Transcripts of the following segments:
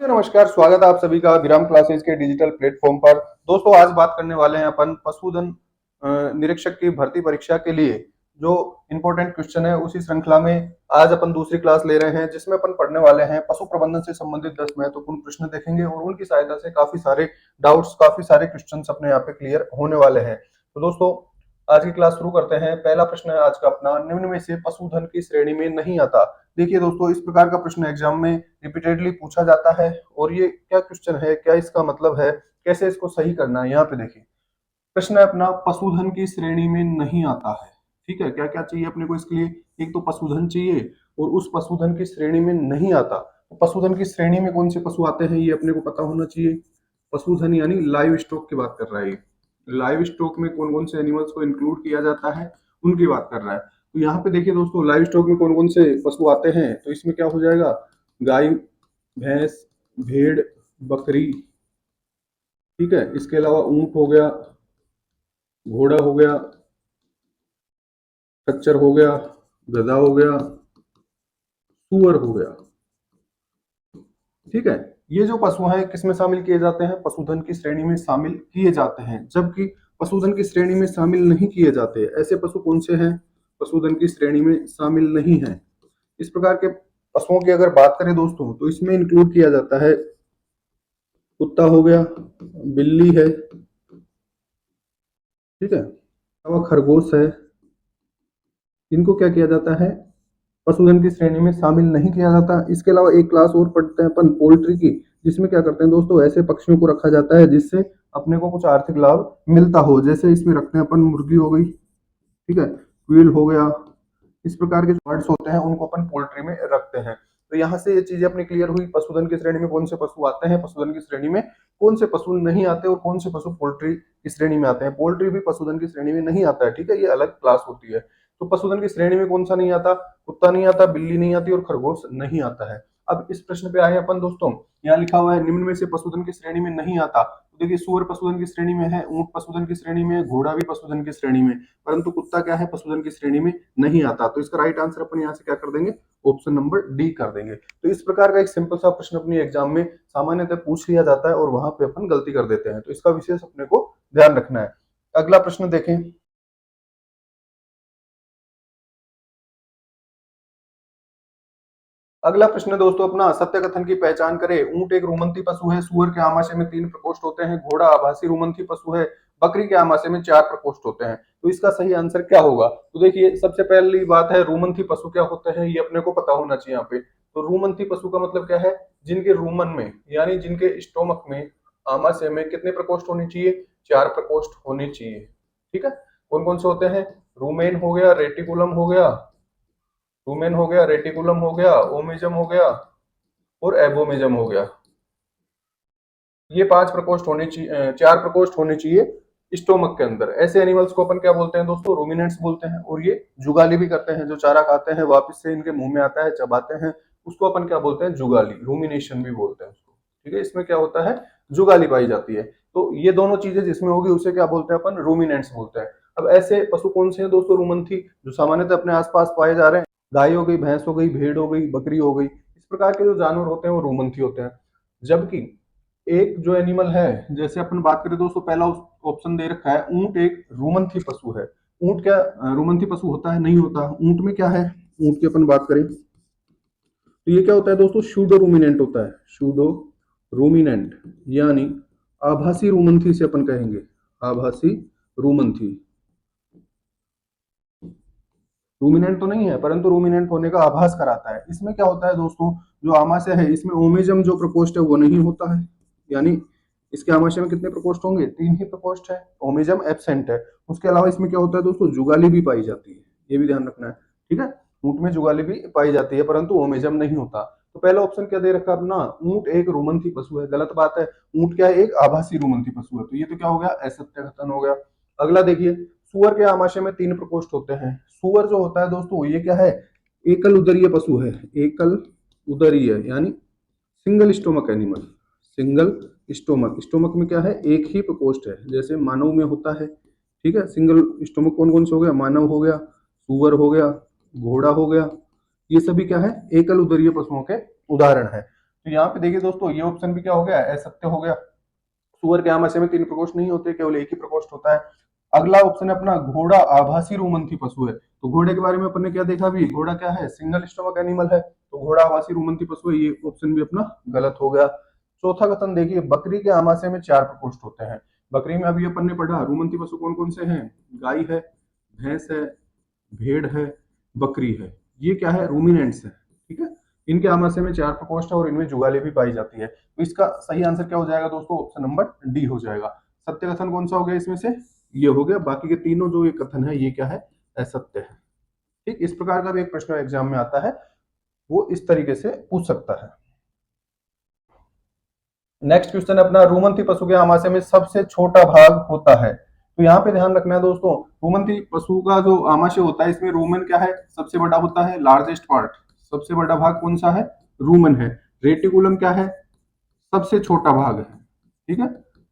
नमस्कार, स्वागत है आप सभी का विराम क्लासेस के डिजिटल प्लेटफॉर्म पर। दोस्तों आज बात करने वाले हैं अपन पशुधन निरीक्षक की भर्ती परीक्षा के लिए जो इम्पोर्टेंट क्वेश्चन है उसी श्रृंखला में आज अपन दूसरी क्लास ले रहे हैं, जिसमें अपन पढ़ने वाले हैं पशु प्रबंधन से संबंधित 10 महत्वपूर्ण प्रश्न देखेंगे और उनकी सहायता से काफी सारे डाउट्स, काफी सारे क्वेश्चन अपने यहाँ पे क्लियर होने वाले हैं। तो दोस्तों आज की क्लास शुरू करते हैं। पहला प्रश्न है आज का अपना, निम्न में से पशुधन की श्रेणी में नहीं आता। देखिए दोस्तों, इस प्रकार का प्रश्न एग्जाम में रिपीटेडली पूछा जाता है और ये क्या क्वेश्चन है, क्या इसका मतलब है, कैसे इसको सही करना है। यहाँ पे देखिए प्रश्न है अपना, पशुधन की श्रेणी में नहीं आता है। ठीक है, क्या क्या चाहिए अपने को इसके लिए? एक तो पशुधन चाहिए और उस पशुधन की श्रेणी में नहीं आता। तो पशुधन की श्रेणी में कौन से पशु आते हैं ये अपने को पता होना चाहिए। पशुधन यानी लाइव स्टॉक की बात कर रहा है। लाइव स्टॉक में कौन कौन से एनिमल्स को इंक्लूड किया जाता है उनकी बात कर रहा है। तो यहाँ पे देखिए दोस्तों, लाइव स्टॉक में कौन कौन से पशु आते हैं, तो इसमें क्या हो जाएगा, गाय, भैंस, भेड़, बकरी। ठीक है, इसके अलावा ऊंट हो गया, घोड़ा हो गया, खच्चर हो गया, गधा हो गया, सुअर हो गया। ठीक है, ये जो पशु हैं किसमें शामिल किए जाते हैं? पशुधन की श्रेणी में शामिल किए जाते हैं। जबकि पशुधन की श्रेणी में शामिल नहीं किए जाते ऐसे पशु कौन से हैं? पशुधन की श्रेणी में शामिल नहीं है। इस प्रकार के पशुओं की अगर बात करें दोस्तों तो इसमें इंक्लूड किया जाता है कुत्ता हो गया, बिल्ली है, ठीक है, और खरगोश है। इनको क्या किया जाता है? पशुधन की श्रेणी में शामिल नहीं किया जाता। इसके अलावा एक क्लास और पढ़ते हैं अपन पोल्ट्री की, जिसमें क्या करते हैं दोस्तों, ऐसे पक्षियों को रखा जाता है जिससे अपने को कुछ आर्थिक लाभ मिलता हो। जैसे इसमें रखते हैं अपन मुर्गी हो गई, ठीक है, क्वील हो गया। इस प्रकार के जो बर्ड्स होते हैं उनको अपन पोल्ट्री में रखते हैं। तो यहाँ से ये चीजें अपनी क्लियर हुई, पशुधन की श्रेणी में कौन से पशु आते हैं, पशुधन की श्रेणी में कौन से पशु नहीं आते और कौन से पशु पोल्ट्री की श्रेणी में आते हैं। पोल्ट्री भी पशुधन की श्रेणी में नहीं आता है, ठीक है, ये अलग क्लास होती है। तो पशुधन की श्रेणी में कौन सा नहीं आता? कुत्ता नहीं आता, बिल्ली नहीं आती और खरगोश नहीं आता है। अब इस प्रश्न पे आए अपन दोस्तों, यहाँ लिखा हुआ है निम्न में से पशुधन की श्रेणी में नहीं आता। तो देखिए, सूअर पशुधन की श्रेणी में है, ऊंट पशुधन की श्रेणी में है, घोड़ा भी पशुधन की श्रेणी में, परंतु कुत्ता क्या है, पशुधन की श्रेणी में नहीं आता। तो इसका राइट आंसर अपन यहाँ से क्या कर देंगे, ऑप्शन नंबर डी कर देंगे। तो इस प्रकार का एक सिंपल सा प्रश्न अपनी एग्जाम में सामान्यतः पूछ लिया जाता है और वहां पे अपन गलती कर देते हैं, तो इसका विशेष अपने को ध्यान रखना है। अगला प्रश्न देखें। अगला प्रश्न दोस्तों अपना, सत्य कथन की पहचान करें। ऊंट एक रूमंथी पशु है, सुअर के आमाशय में 3 प्रकोष्ठ होते हैं, घोड़ा आभासी रूमंथी पशु है, बकरी के आमाशय में 4 प्रकोष्ठ होते हैं। तो इसका सही आंसर क्या होगा? तो देखिए, सबसे पहली बात है रूमंथी पशु क्या होते हैं, ये अपने को पता होना चाहिए यहाँ पे। तो रूमंथी पशु का मतलब क्या है? जिनके रूमन में यानी जिनके स्टोमक में, आमाशय में कितने प्रकोष्ठ होने चाहिए? 4 प्रकोष्ठ होने चाहिए। ठीक है, कौन कौन से होते हैं? रूमेन हो गया, रेटिकुलम हो गया, रूमेन हो गया, रेटिकुलम हो गया, ओमिजम हो गया और एबोमिजम हो गया। ये 5 प्रकोष्ठ होने चाहिए, 4 प्रकोष्ठ होने चाहिए स्टोमक के अंदर। ऐसे एनिमल्स को अपन क्या बोलते हैं दोस्तों? रूमिनेंट्स बोलते हैं। और ये जुगाली भी करते हैं, जो चारा खाते हैं वापस से इनके मुंह में आता है, चबाते हैं, उसको अपन क्या बोलते हैं? जुगाली, रूमिनेशन भी बोलते हैं उसको। ठीक है, इसमें क्या होता है? जुगाली पाई जाती है। तो ये दोनों चीजें जिसमें होगी उसे क्या बोलते हैं अपन? रूमिनेंट्स बोलते हैं। अब ऐसे पशु कौन से हैं दोस्तों रूमंथी, जो सामान्यतः अपने आसपास पाए जा रहे हैं? गाय हो गई, भैंस हो गई, भेड़ हो गई, बकरी हो गई। इस प्रकार के जो जानवर होते हैं वो रूमंथी होते हैं। जबकि एक जो एनिमल है, जैसे अपन बात करें दोस्तों, पहला ऑप्शन दे रखा है, ऊंट एक रूमंथी पशु है। ऊंट क्या रूमंथी पशु होता है? नहीं होता। ऊंट में क्या है? ऊंट की अपन बात करें तो ये क्या होता है दोस्तों? शूडो रूमिनेंट होता है। शूडो रूमिनेंट यानी आभासी रूमंथी से अपन कहेंगे, आभासी रूमंथी। रूमिनेंट तो नहीं है, परंतु रूमिनेंट होने का आभास कराता है। इसमें क्या होता है दोस्तों, जो आमाशय है इसमें ओमेजम जो प्रकोष्ठ है वो नहीं होता है। यानी इसके आमाशय में कितने प्रकोष्ठ होंगे? 3 ही प्रकोष्ठ है, ओमेजम एब्सेंट है। उसके अलावा इसमें क्या होता है दोस्तों? जुगाली भी पाई जाती है, ये भी ध्यान रखना है। ठीक है, ऊंट में जुगाली भी पाई जाती है परंतु ओमेजम नहीं होता। तो पहला ऑप्शन क्या दे रखा अपना? ऊंट एक रूमंथी पशु है, गलत बात है। ऊंट क्या है? एक आभासी रूमंथी पशु है। तो ये तो क्या हो गया? असत्य कथन हो गया। अगला देखिए, सुअर के आमाशय में 3 प्रकोष्ठ होते हैं। सुअर जो होता है दोस्तों ये क्या है? एकल उदरीय पशु है। एकल उदरीय यानी single stomach animal. Single stomach, stomach में क्या है? एक ही प्रकोष्ठ है, जैसे मानव में होता है। ठीक है, सिंगल स्टोमक कौन कौन से हो गया? मानव हो गया, सुअर हो गया, घोड़ा हो गया। ये सभी क्या है? एकल उदरीय पशुओं के उदाहरण है। तो यहाँ पे देखिए दोस्तों, ये ऑप्शन भी क्या हो गया, असत्य हो गया। सुअर के आमाशय में 3 प्रकोष्ठ नहीं होते, केवल एक ही प्रकोष्ठ होता है। अगला ऑप्शन है अपना, घोड़ा आभासी रूमंथी पशु है। तो घोड़े के बारे में अपन ने क्या देखा अभी, घोड़ा क्या है, सिंगल स्टमक एनिमल है, तो घोड़ा आभासी रूमंथी पशु है, ये ऑप्शन भी अपना गलत हो गया। चौथा कथन देखिए, बकरी के आमाशय में 4 प्रकोष्ठ होते हैं। बकरी में अभी अपन ने पढ़ा रूमंथी पशु कौन कौन से हैं, गाय है, भैंस है, भेड़ है, बकरी है, ये क्या है, रूमिनेंट्स है। ठीक है, इनके आमाशय में 4 प्रकोष्ठ है और इनमें जुगाली भी पाई जाती है। तो इसका सही आंसर क्या हो जाएगा दोस्तों, ऑप्शन नंबर डी हो जाएगा। सत्य कथन कौन सा हो गया इसमें से, ये हो गया। बाकी के तीनों जो ये कथन है ये क्या है, असत्य है। ठीक, इस प्रकार का भी एक प्रश्न एग्जाम में आता है, वो इस तरीके से पूछ सकता है। नेक्स्ट क्वेश्चन अपना, रूमंथी पशु के आमाशय में सबसे छोटा भाग होता है। तो यहाँ पे ध्यान रखना है दोस्तों, रूमंथी पशु का जो आमाशय होता है इसमें रूमन क्या है, सबसे बड़ा होता है, लार्जेस्ट पार्ट। सबसे बड़ा भाग कौन सा है, रूमन है। रेटिकुलम क्या है, सबसे छोटा भाग है। ठीक है,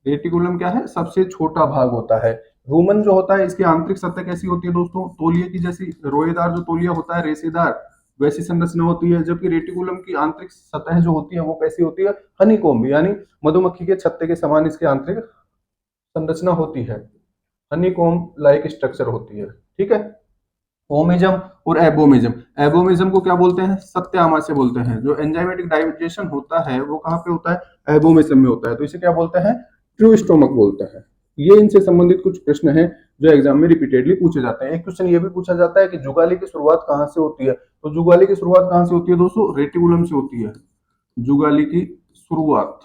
रेटिकुलम क्या है, सबसे छोटा भाग होता है। रूमन जो होता है इसकी आंतरिक सतह कैसी होती है दोस्तों, तौलिए की जैसी, रोएदार जो तौलिया होता है, रेशेदार वैसी संरचना होती है। जबकि रेटिकुलम की आंतरिक सतह जो होती है वो कैसी होती है, हनीकॉम्ब, यानी मधुमक्खी के छत्ते के समान इसकी आंतरिक संरचना होती है, हनीकॉम्ब लाइक स्ट्रक्चर होती है। ठीक है, ओमिज्म और एबोमिज्म। एबोमिज्म को क्या बोलते हैं, सत्य आमाशय बोलते हैं। जो एंजाइमेटिक डाइजेशन होता है वो कहाँ पे होता है, एबोमिज्म में होता है। तो इसे क्या बोलते हैं, ट्रू स्टोमक बोलते हैं। ये इनसे संबंधित कुछ प्रश्न हैं जो एग्जाम में रिपीटेडली पूछे जाते हैं। एक क्वेश्चन ये भी पूछा जाता है कि जुगाली की शुरुआत कहाँ से होती है। तो जुगाली की शुरुआत कहाँ से होती है दोस्तों, रेटिकुलम से होती है। जुगाली की शुरुआत,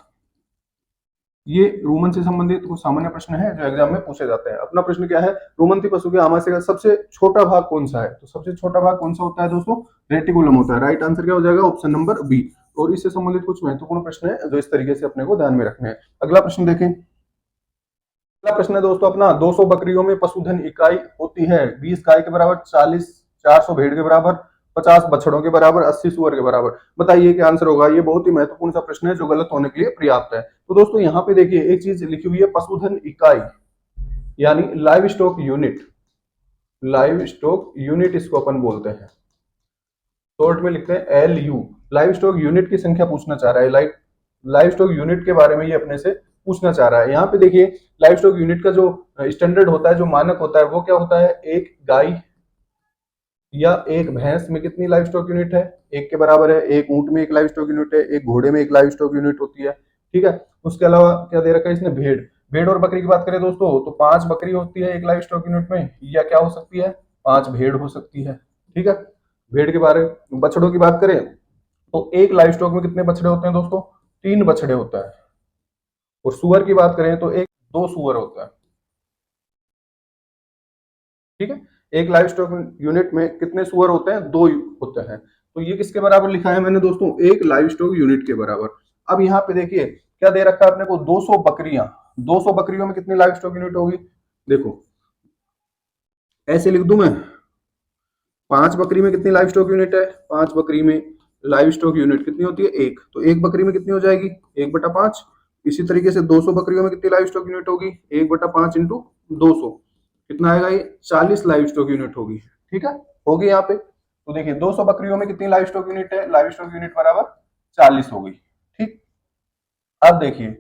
ये रोमन से संबंधित कुछ सामान्य प्रश्न है जो एग्जाम में पूछे जाते हैं। अपना प्रश्न क्या है, रोमंथी पशु के आमाशय का सबसे छोटा भाग कौन सा है। तो सबसे छोटा भाग कौन सा होता है दोस्तों, रेटिकुलम होता है। राइट आंसर क्या हो जाएगा, ऑप्शन नंबर बी। और इससे संबंधित कुछ महत्वपूर्ण प्रश्न है जो इस तरीके से अपने को ध्यान में रखने हैं। अगला प्रश्न देखें। अगला प्रश्न है दोस्तों अपना, 200 बकरियों में पशुधन इकाई होती है 20 गाय के बराबर, 400 भेड़ के बराबर, 50 बछड़ों के बराबर, 80 सुअर के बराबर। बताइए क्या आंसर होगा। ये बहुत ही महत्वपूर्ण सा प्रश्न है जो गलत होने के लिए पर्याप्त है। तो दोस्तों यहाँ पे देखिए एक चीज लिखी हुई है, पशुधन इकाई यानी live stock unit. Live stock unit इसको अपन बोलते हैं, शॉर्ट में लिखते हैं LU। लाइव स्टॉक यूनिट की संख्या पूछना चाह रहा है, लाइव स्टॉक यूनिट के बारे में ये अपने से पूछना चाह रहा है। यहाँ पे देखिए लाइव स्टॉक यूनिट का जो स्टैंडर्ड होता है, जो मानक होता है, वो क्या होता है, एक गाय या एक भैंस में कितनी लाइव स्टॉक यूनिट है, एक के बराबर है। एक ऊंट में एक लाइव स्टॉक यूनिट है, एक घोड़े में एक लाइव स्टॉक यूनिट होती है। ठीक है, उसके अलावा क्या दे रखा है इसने, भेड़। भेड़ और बकरी की बात करें दोस्तों तो 5 बकरी होती है एक लाइव स्टॉक यूनिट में, या क्या हो सकती है, 5 भेड़ हो सकती है। ठीक है, भेड़ के बारे में। बछड़ों की बात करें तो एक लाइव स्टॉक में कितने बछड़े होते हैं दोस्तों, 3 बछड़े होता है। और सुअर की बात करें तो एक 2 सुअर होता है। ठीक है, एक लाइव स्टॉक यूनिट में कितने सुअर होते हैं, 2 होते हैं। तो ये किसके बराबर लिखा है मैंने दोस्तों, एक लाइव स्टॉक यूनिट के बराबर। अब यहाँ पे देखिए क्या दे रखा है अपने को, 200 बकरियां। 200 बकरियों में कितनी लाइव स्टॉक यूनिट होगी, देखो ऐसे लिख दूं मैं, 5 बकरी में कितनी लाइव स्टॉक यूनिट है, 5 बकरी में लाइव स्टॉक यूनिट कितनी होती है, एक। तो एक बकरी में कितनी हो जाएगी, 1/5। इसी तरीके से 200 बकरियों में कितनी लाइव स्टॉक यूनिट होगी, 1/5 इंटू 200, कितना आएगा ये, 40 लाइव स्टॉक यूनिट होगी। ठीक है, होगी यहाँ पे। तो देखिए 200 बकरियों में कितनी लाइव स्टॉक यूनिट है, लाइव स्टॉक यूनिट बराबर 40 होगी। ठीक, अब देखिए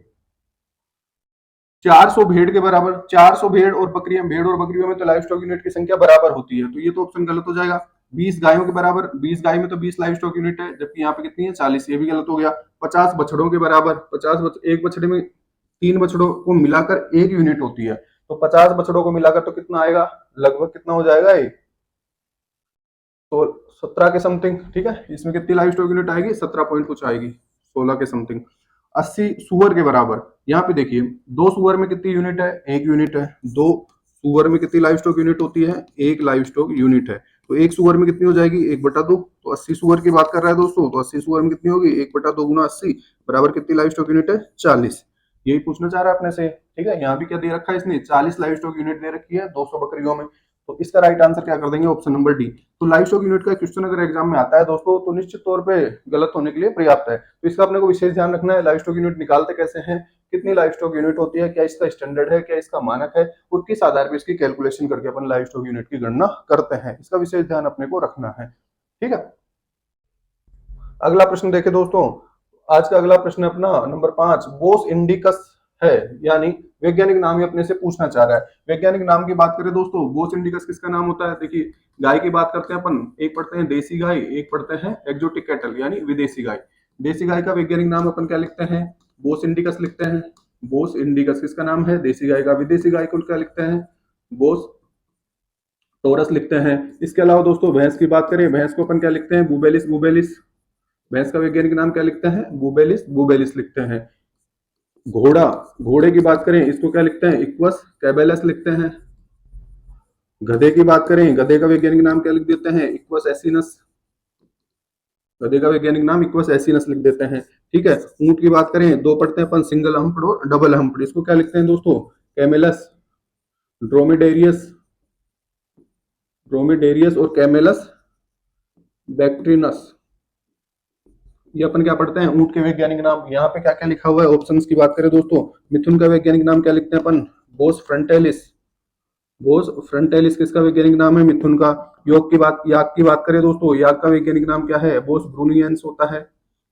400 भेड़ के बराबर, 400 भेड़ और बकरियां, भेड़ और बकरियों में तो लाइव स्टॉक यूनिट की संख्या बराबर होती है, तो ये तो ऑप्शन गलत हो जाएगा। 20 गायों के बराबर, 20 गाय में तो 20 लाइव स्टॉक यूनिट है, जबकि यहाँ पे कितनी है, 40, ये भी गलत हो गया। 50 बछड़ों के बराबर, एक बछड़े में 3 बछड़ों को मिलाकर 1 यूनिट होती है, तो 50 बछड़ों को मिलाकर तो कितना आएगा, लगभग कितना हो जाएगा ये, तो 17 के समथिंग। ठीक है, इसमें कितनी लाइव स्टॉक यूनिट आएगी, 17 पॉइंट कुछ आएगी, 16 के समथिंग। 80 सुअर के बराबर, यहाँ पे देखिए 2 सुअर में कितनी यूनिट है, 1 यूनिट है। 2 सुअर में कितनी लाइव स्टॉक यूनिट होती है, 1 लाइव स्टॉक यूनिट है। तो 1 सुअर में कितनी हो जाएगी, 1/2। तो 80 सुअर की बात कर रहा है दोस्तों, तो 80 सुअर में कितनी होगी, 1/2 गुना 80 बराबर कितनी लाइव स्टॉक यूनिट है, 40। यही पूछना चाह रहा है अपने से। ठीक है, यहाँ भी क्या दे रखा है इसने, 40 लाइव स्टॉक यूनिट दे रखी है 200 बकरियों में। तो इसका राइट आंसर क्या कर देंगे, ऑप्शन नंबर डी। तो लाइव स्टॉक यूनिट का क्वेश्चन अगर एग्जाम में आता है दोस्तों तो निश्चित तौर पे गलत होने के लिए पर्याप्त है। तो इसका अपने को विशेष ध्यान रखना है, लाइव स्टॉक यूनिट निकालते कैसे हैं, कितनी लाइव स्टॉक यूनिट होती है, क्या इसका स्टैंडर्ड है, क्या इसका मानक है, और किस आधार पर इसकी कैलकुलेशन करके अपन लाइव स्टॉक यूनिट की गणना करते हैं, इसका विशेष ध्यान अपने को रखना है। ठीक है, अगला प्रश्न देखे दोस्तों। आज का अगला प्रश्न अपना नंबर 5, बोस इंडिकस है, यानी वैज्ञानिक नाम ये अपने से पूछना चाह रहा है। वैज्ञानिक नाम की बात करें दोस्तों, बोस इंडिकस किसका नाम होता है? देखिए, गाय की बात करते हैं अपन, एक पढ़ते हैं देसी गाय, एक पढ़ते हैं एक्जोटिक कैटल यानी विदेशी गाय। देसी गाय का वैज्ञानिक नाम अपन क्या लिखते हैं? बोस इंडिकस लिखते हैं। बोस इंडिकस किसका नाम है? देसी गाय का। विदेशी गाय को क्या लिखते हैं? बोस टोरस लिखते हैं। इसके अलावा दोस्तों भैंस की बात करें, भैंस को अपन क्या लिखते हैं? बुबेलिस बुबेलिस। भैंस का वैज्ञानिक नाम क्या लिखते हैं? बुबेलिस बुबेलिस लिखते हैं। घोड़ा, घोड़े की बात करें, इसको क्या लिखते हैं? इक्वस कैबेलस लिखते हैं। गधे की बात करें, गधे का वैज्ञानिक नाम क्या लिख देते हैं? Equals acinus. गधे का वैज्ञानिक नाम इक्वस एसिनस लिख देते हैं। ठीक है। ऊंट की बात करें, दो पढ़ते हैं अपन, सिंगल हम्प्ड और डबल हम्प्ड। इसको क्या लिखते हैं दोस्तों? कैमेलस, ड्रोमेडेरियस, ड्रोमेडेरियस और कैमेलस बैक्ट्रिनस। ये अपन क्या पढ़ते हैं? ऊंट के वैज्ञानिक नाम। यहाँ पे क्या क्या लिखा हुआ है? ऑप्शंस की बात करें दोस्तों, मिथुन का वैज्ञानिक नाम क्या लिखते हैं अपन? बोस फ्रंटेलिस। बोस फ्रंटेलिस किसका वैज्ञानिक नाम है? मिथुन का। याक की बात करें दोस्तों, याक का वैज्ञानिक नाम क्या है? बोस ब्रूनियंस होता है,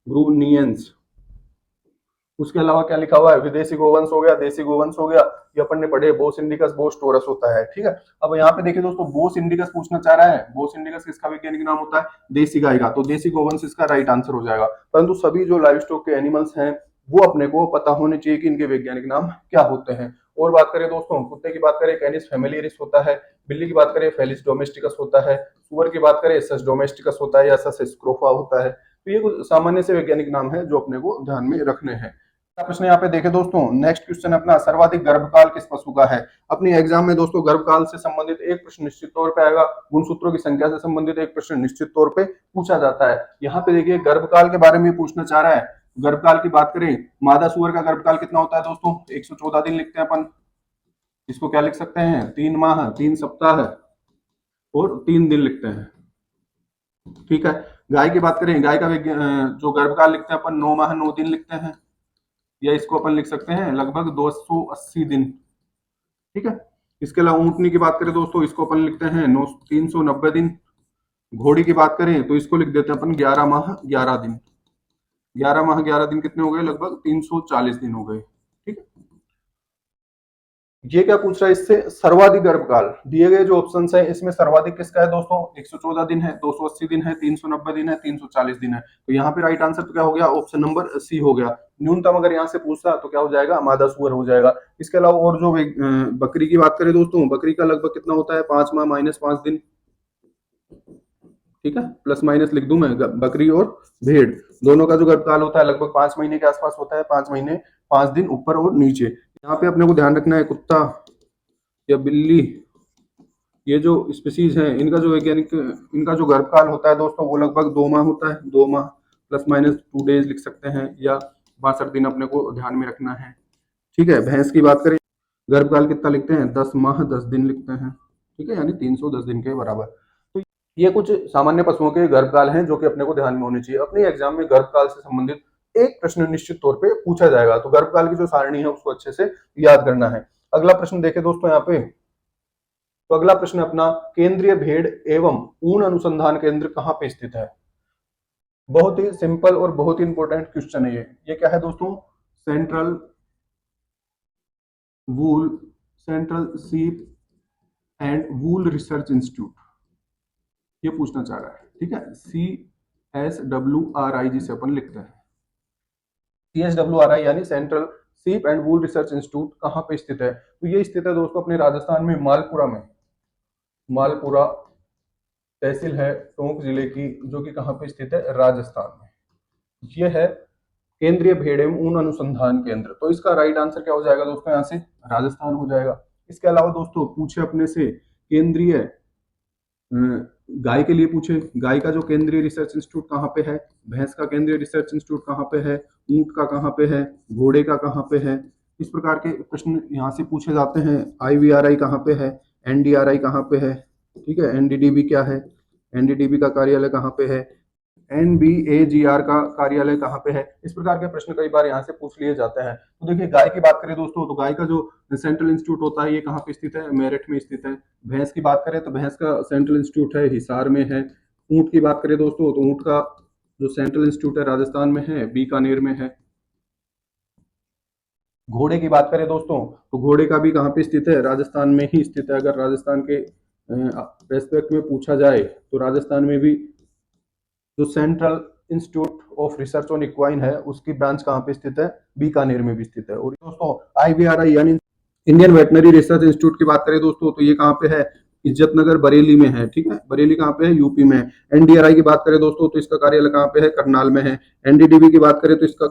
ब्रूनियंस। उसके अलावा क्या लिखा हुआ है? विदेशी गोवंश हो गया, देसी गोवंश हो गया, ये अपन ने पढ़े। बोस इंडिकस, बोस टोरस होता है। ठीक है। अब यहाँ पे देखिए दोस्तों, बोस इंडिकस पूछना चाह रहा है। बोस इंडिकस किसका वैज्ञानिक नाम होता है? देसी गाय का। तो देसी गोवंश इसका राइट आंसर हो जाएगा। परंतु सभी जो लाइव स्टॉक के एनिमल्स हैं वो अपने को पता होने चाहिए कि इनके वैज्ञानिक नाम क्या होते हैं। और बात करें दोस्तों, कुत्ते की बात करें, कैनिस फैमिलियरिस होता है। बिल्ली की बात करें, फेलिस डोमेस्टिकस होता है। सुअर की बात करें, सस डोमेस्टिकस होता है या सस स्क्रोफा होता है। तो ये कुछ सामान्य से वैज्ञानिक नाम है जो अपने को ध्यान में रखने हैं। प्रश्न यहाँ पे देखे दोस्तों, नेक्स्ट क्वेश्चन अपना, सर्वाधिक गर्भकाल किस पशु का है? अपनी एग्जाम में दोस्तों गर्भकाल से संबंधित एक प्रश्न निश्चित तौर पे आएगा। गुणसूत्रों की संख्या से संबंधित एक प्रश्न निश्चित तौर पे पूछा जाता है। यहाँ पे देखिए गर्भकाल के बारे में पूछना चाह रहा है। गर्भकाल की बात करें, मादा सुअर का गर्भकाल कितना होता है दोस्तों? 114 दिन लिखते हैं अपन। इसको क्या लिख सकते हैं? 3 माह, 3 सप्ताह और 3 दिन लिखते हैं। ठीक है। गाय की बात करें, गाय का जो गर्भकाल लिखते हैं अपन, 9 माह 9 दिन लिखते हैं, या इसको अपन लिख सकते हैं लगभग 280 दिन। ठीक है। इसके अलावा ऊंटनी की बात करें दोस्तों, इसको अपन लिखते हैं 390 दिन। घोड़ी की बात करें तो इसको लिख देते हैं अपन 11 माह 11 दिन। 11 माह 11 दिन कितने हो गए? लगभग 340 दिन हो गए। ठीक है। ये क्या पूछ रहा है इससे? सर्वाधिक गर्भकाल। दिए गए जो ऑप्शंस है इसमें सर्वाधिक किसका है दोस्तों? 114 दिन है, 280 दिन है, 390 दिन है, 340 दिन है। तो यहाँ पे राइट आंसर तो क्या हो गया? ऑप्शन नंबर सी हो गया। न्यूनतम अगर यहाँ से पूछता तो क्या हो जाएगा? मादा सुअर हो जाएगा। इसके अलावा और जो बकरी की बात करें दोस्तों, बकरी का लगभग कितना होता है? 5 माह माइनस 5 दिन। ठीक है, प्लस माइनस लिख दूं मैं। बकरी और भेड़ दोनों का जो गर्भकाल होता है लगभग 5 महीने के आसपास होता है। 5 महीने 5 दिन ऊपर और नीचे। यहाँ पे अपने को ध्यान रखना है, कुत्ता या बिल्ली, ये जो स्पीसीज हैं, इनका जो वैज्ञानिक इनका जो गर्भकाल होता है दोस्तों वो लगभग 2 माह होता है। 2 माह प्लस माइनस 2 डेज लिख सकते हैं, या 62 दिन अपने को ध्यान में रखना है। ठीक है। भैंस की बात करें, गर्भकाल कितना लिखते हैं? 10 माह 10 दिन लिखते हैं। ठीक है, यानी 310 दिन के बराबर। तो ये कुछ सामान्य पशुओं के गर्भकाल हैं जो कि अपने को ध्यान में होने चाहिए। अपने एग्जाम में गर्भकाल से संबंधित एक प्रश्न निश्चित तौर पे पूछा जाएगा। तो गर्भकाल की जो सारणी है उसको अच्छे से याद करना है। अगला प्रश्न देखें दोस्तों यहाँ पे। तो अगला प्रश्न अपना, केंद्रीय भेड़ एवं ऊन अनुसंधान केंद्र कहाँ पे स्थित है? बहुत ही सिंपल और बहुत ही इंपॉर्टेंट क्वेश्चन है ये क्या है दोस्तों? सेंट्रल वूल, सेंट्रल सीप एंड वूल रिसर्च इंस्टीट्यूट, ये पूछना चाह रहा है। ठीक है। CSWRI जिसे अपन लिखते हैं, CSWRI यानी सेंट्रल सीप एंड वूल रिसर्च इंस्टीट्यूट कहाँ पे स्थित है? तो ये स्थित है दोस्तों अपने राजस्थान में मालपुरा में। मालपुरा तहसील है टोंक जिले की, जो कि कहाँ पे स्थित है? राजस्थान में। यह है केंद्रीय भेड़ एवं ऊन अनुसंधान केंद्र। तो इसका राइट आंसर क्या हो जाएगा दोस्तों? यहाँ से राजस्थान हो जाएगा। इसके अलावा दोस्तों पूछे अपने से केंद्रीय गाय के लिए पूछे, गाय का जो केंद्रीय रिसर्च इंस्टीट्यूट कहाँ पे है? भैंस का केंद्रीय रिसर्च इंस्टीट्यूट कहाँ पे है? ऊंट का कहाँ पे है? घोड़े का कहाँ पे है? इस प्रकार के प्रश्न यहाँ से पूछे जाते हैं। IVRI कहाँ पे है? NDRI कहाँ पे है? ठीक है। NDDB क्या है? NDDB का कार्यालय कहाँ पे है? NBAGR का कार्यालय कहाँ पे है? इस प्रकार के प्रश्न कई बार यहाँ से पूछ लिए जाते हैं। तो देखिए गाय की बात करें दोस्तों, तो गाय का जो सेंट्रल इंस्टीट्यूट होता है ये कहाँ पे स्थित है? मेरठ में स्थित है। भैंस की बात करें तो भैंस का सेंट्रल इंस्टीट्यूट है हिसार में है। ऊंट की बात करें दोस्तों तो ऊंट का जो सेंट्रल इंस्टीट्यूट है राजस्थान में है, बीकानेर में है। घोड़े की बात करें दोस्तों, तो घोड़े का भी कहाँ पे स्थित है, राजस्थान में ही स्थित है। अगर राजस्थान के रेस्पेक्ट में पूछा जाए तो राजस्थान में भी जो central institute of research on equine है उसकी ब्रांच कहाँ पे स्थित है, बीकानेर में भी स्थित है। और दोस्तों IVRI यानी इंडियन वेटनरी रिसर्च इंस्टीट्यूट की बात करें दोस्तों, तो ये कहाँ पे है, इज्जतनगर बरेली में है। ठीक है, बरेली कहाँ पे है, यूपी में है। NDRI की बात करें दोस्तों, तो इसका कार्यालय कहाँ पे है, करनाल में है। NDDB की बात करें तो इसका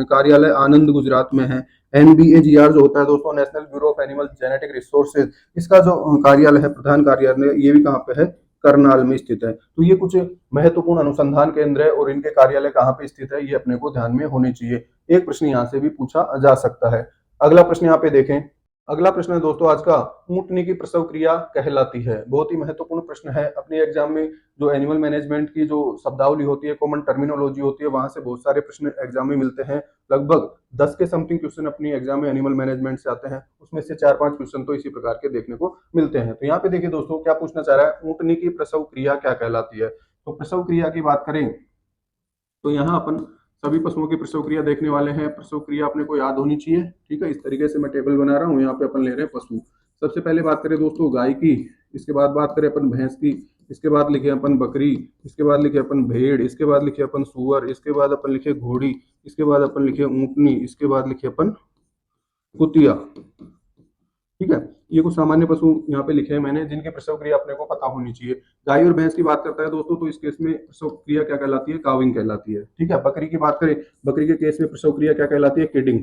कार्यालय आनंद गुजरात में है। NBAGR जो होता है दोस्तों, national bureau of animal genetic resources, इसका जो कार्यालय है, प्रधान कार्यालय, ये भी कहाँ पे है, करनाल में स्थित है। तो ये कुछ महत्वपूर्ण अनुसंधान केंद्र है और इनके कार्यालय कहाँ पे स्थित है, ये अपने को ध्यान में होने चाहिए। एक प्रश्न यहाँ से भी पूछा जा सकता है। अगला प्रश्न यहाँ पे देखें। अगला प्रश्न है दोस्तों आज का, ऊंटनी की प्रसव क्रिया कहलाती है। बहुत ही महत्वपूर्ण प्रश्न है। अपने एग्जाम में जो एनिमल मैनेजमेंट की जो शब्दावली होती है, कॉमन टर्मिनोलॉजी होती है, वहां से बहुत सारे प्रश्न एग्जाम में मिलते हैं। लगभग 10 के समथिंग क्वेश्चन अपनी एग्जाम में एनिमल मैनेजमेंट से आते हैं, उसमें से 4-5 क्वेश्चन तो इसी प्रकार के देखने को मिलते हैं। तो यहाँ पे देखिए दोस्तों, क्या पूछना चाह रहा है, ऊंटनी की प्रसव क्रिया क्या कहलाती है। तो प्रसव क्रिया की बात करें तो यहाँ अपन सभी पशुओं की प्रसव क्रिया देखने वाले हैं। प्रसव क्रिया अपने को याद होनी चाहिए। ठीक है, इस तरीके से मैं टेबल बना रहा हूँ। यहाँ पे अपन ले रहे हैं पशु। सबसे पहले बात करें दोस्तों गाय की, इसके बाद बात करें अपन भैंस की, इसके बाद लिखे अपन बकरी, इसके बाद लिखे अपन भेड़, इसके बाद लिखे अपन सुअर, इसके बाद अपन लिखे घोड़ी, इसके बाद अपन लिखे ऊँटनी, इसके बाद लिखे अपन कुतिया। ठीक है, ये कुछ सामान्य पशु यहाँ पे लिखे हैं मैंने, जिनकी प्रसव क्रिया अपने को पता होनी चाहिए। गाय और भैंस की बात करता है दोस्तों, तो इस केस में प्रसव क्रिया क्या कहलाती है, काविंग कहलाती है। ठीक है, बकरी की बात करें, बकरी के केस में प्रसव क्रिया क्या कहलाती है, किडिंग।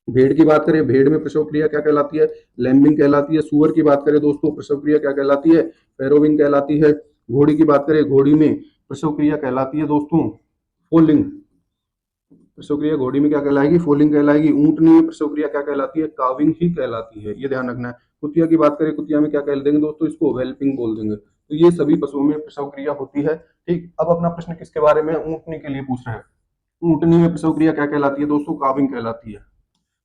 भेड़ की बात करें, भेड़ में प्रसव क्रिया क्या कहलाती है, लैम्बिंग कहलाती है। सुअर की बात करें दोस्तों, प्रसव क्रिया क्या कहलाती है, फैरोविंग कहलाती है। घोड़ी की बात करें, घोड़ी में प्रसव क्रिया कहलाती है दोस्तों, फोलिंग। प्रसव क्रिया घोड़ी में क्या कहलाएगी, फोलिंग कहलाएगी। ऊंटनी में प्रसव क्रिया क्या कहलाती है, काविंग ही कहलाती है, ये ध्यान रखना है। कुतिया की बात करें, कुतिया में क्या कह देंगे दोस्तों, इसको वेल्पिंग बोल देंगे। तो ये सभी पशुओं में प्रसव क्रिया होती है। ठीक, अब अपना प्रश्न किसके बारे में, ऊंटनी के लिए पूछ रहे हैं। ऊंटनी में प्रसव क्रिया क्या कहलाती है दोस्तों, काविंग कहलाती है।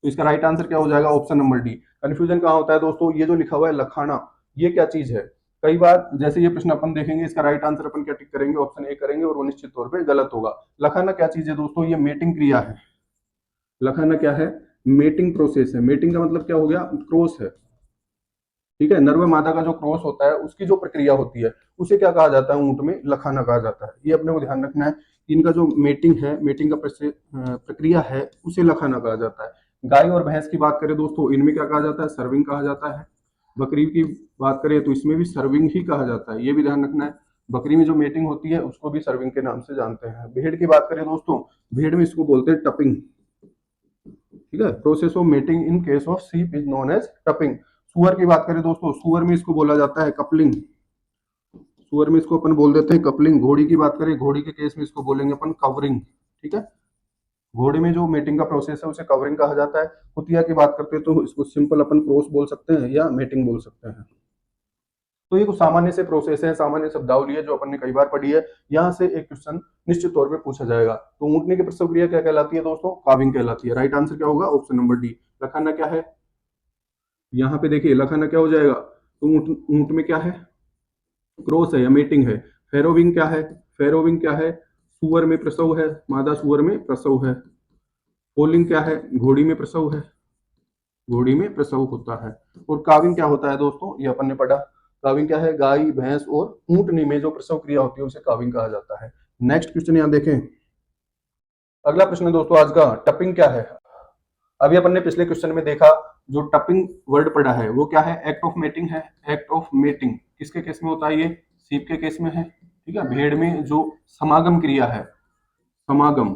तो इसका राइट आंसर क्या हो जाएगा, ऑप्शन नंबर डी। कंफ्यूजन कहाँ होता है दोस्तों, ये जो लिखा हुआ है लखाना, ये क्या चीज है। कई बार जैसे ये प्रश्न अपन देखेंगे, इसका राइट आंसर अपन क्या टिक करेंगे, ऑप्शन ए करेंगे, और वो निश्चित तौर पे गलत होगा। लखाना क्या चीज है दोस्तों, ये मेटिंग क्रिया है। लखाना क्या है, मेटिंग प्रोसेस है। मेटिंग का मतलब क्या हो गया, क्रॉस है। ठीक है, नर व मादा का जो क्रॉस होता है, उसकी जो प्रक्रिया होती है, उसे क्या कहा जाता है, ऊंट में लखाना कहा जाता है। ये अपने को ध्यान रखना है। इनका जो मेटिंग है, मेटिंग का प्रक्रिया है, उसे लखाना कहा जाता है। गाय और भैंस की बात करें दोस्तों, इनमें क्या कहा जाता है, सर्विंग कहा जाता है। बकरी की बात करें तो इसमें भी सर्विंग ही कहा जाता है, ये भी ध्यान रखना है। बकरी में जो मेटिंग होती है उसको भी सर्विंग के नाम से जानते हैं। भेड़ की बात करें दोस्तों, भेड़ में इसको बोलते हैं टपिंग। ठीक है, process of mating in case of sheep is known as tupping. सुअर की बात करें दोस्तों, सुअर में इसको बोला जाता है कपलिंग। सुअर में इसको अपन बोल देते हैं कपलिंग। घोड़ी की बात करें, घोड़ी के केस में इसको बोलेंगे अपन कवरिंग। ठीक है, घोड़े में जो मेटिंग का प्रोसेस है उसे कवरिंग कहा जाता है। कुतिया की बात करते हैं तो इसको सिंपल अपन क्रॉस बोल सकते हैं या मेटिंग बोल सकते हैं। तो ये कुछ सामान्य से प्रोसेस है, सामान्य शब्दावली है जो अपन ने कई बार पढ़ी है। यहाँ से एक क्वेश्चन निश्चित तौर पे पूछा जाएगा। तो ऊंटने की प्रसव क्रिया क्या कहलाती है दोस्तों, काविंग कहलाती है। राइट आंसर क्या होगा, ऑप्शन नंबर डी। लखाना क्या है, यहाँ पे देखिए लखाना क्या हो जाएगा, तो ऊंट, ऊंट में क्या है, क्रॉस है या मेटिंग है। फेरोविंग क्या है, फेरोविंग क्या है, सुअर में प्रसव है, मादा सुअर में प्रसव है। फोलिंग क्या है, घोड़ी में प्रसव है, घोड़ी में प्रसव होता है। और काविंग क्या होता है दोस्तों, ये अपन ने पढ़ा। काविंग क्या है, गाय भैंस और ऊंटनी में जो प्रसव क्रिया होती है उसे काविंग कहा जाता है। नेक्स्ट क्वेश्चन यहाँ देखें। अगला प्रश्न है दोस्तों आज का, टपिंग क्या है। अभी अपन ने पिछले क्वेश्चन में देखा, जो टपिंग वर्ड पढ़ा है वो क्या है, एक्ट ऑफ मेटिंग है। एक्ट ऑफ मेटिंग किसके केस में होता है, ये सीप के केस में है। ठीक है, भेड़ में जो समागम क्रिया है, समागम,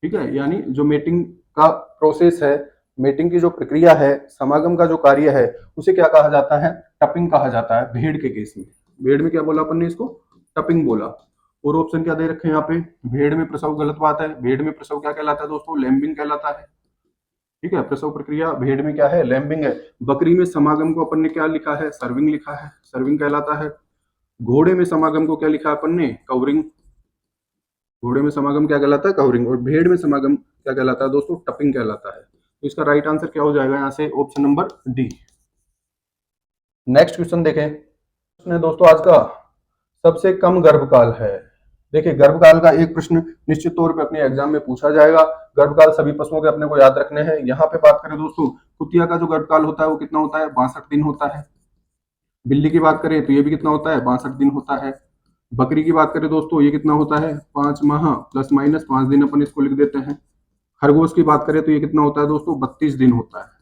ठीक है, यानी जो मेटिंग का प्रोसेस है, मेटिंग की जो प्रक्रिया है, समागम का जो कार्य है, उसे क्या कहा जाता है, टपिंग कहा जाता है। भेड़ के केस में, भेड़ में क्या बोला अपन ने, इसको टपिंग बोला। और ऑप्शन क्या दे रखे हैं यहाँ पे, भेड़ में प्रसव गलत बात है। भेड़ में प्रसव क्या कहलाता है दोस्तों, लैम्बिंग कहलाता है। ठीक है, प्रसव प्रक्रिया भेड़ में क्या है, लैम्बिंग है। बकरी में समागम को अपन ने क्या लिखा है, सर्विंग लिखा है, सर्विंग कहलाता है। घोड़े में समागम को क्या लिखा है अपन ने, कवरिंग। घोड़े में समागम क्या कहलाता है, कवरिंग। और भेड़ में समागम क्या कहलाता है दोस्तों, टपिंग कहलाता है। तो इसका राइट आंसर क्या हो जाएगा यहाँ से, option number D. Next question देखें। प्रश्न है दोस्तों आज का, सबसे कम गर्भकाल है। देखिए गर्भकाल का एक प्रश्न निश्चित तौर पे अपने एग्जाम में पूछा जाएगा। गर्भकाल सभी पशुओं के अपने को याद रखने हैं। यहाँ पे बात करें दोस्तों, कुतिया का जो गर्भकाल होता है वो कितना होता है, 62 दिन होता है। बिल्ली की बात करें तो ये भी कितना होता है, 62 दिन होता है। बकरी की बात करें दोस्तों, ये कितना होता है, 5 माह प्लस माइनस 5 दिन अपन इसको लिख देते हैं। खरगोश की बात करें तो ये कितना होता है दोस्तों, 32 दिन होता है।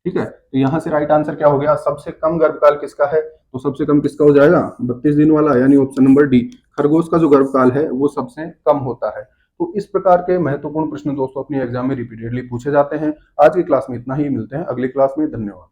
ठीक है, तो यहाँ से राइट आंसर क्या हो गया, सबसे कम गर्भकाल किसका है, तो सबसे कम किसका हो जाएगा, 32 दिन वाला, यानी ऑप्शन नंबर डी, खरगोश का जो गर्भकाल है वो सबसे कम होता है। तो इस प्रकार के महत्वपूर्ण प्रश्न दोस्तों अपने एग्जाम में रिपीटेडली पूछे जाते हैं। आज की क्लास में इतना ही, मिलते हैं अगली क्लास में, धन्यवाद।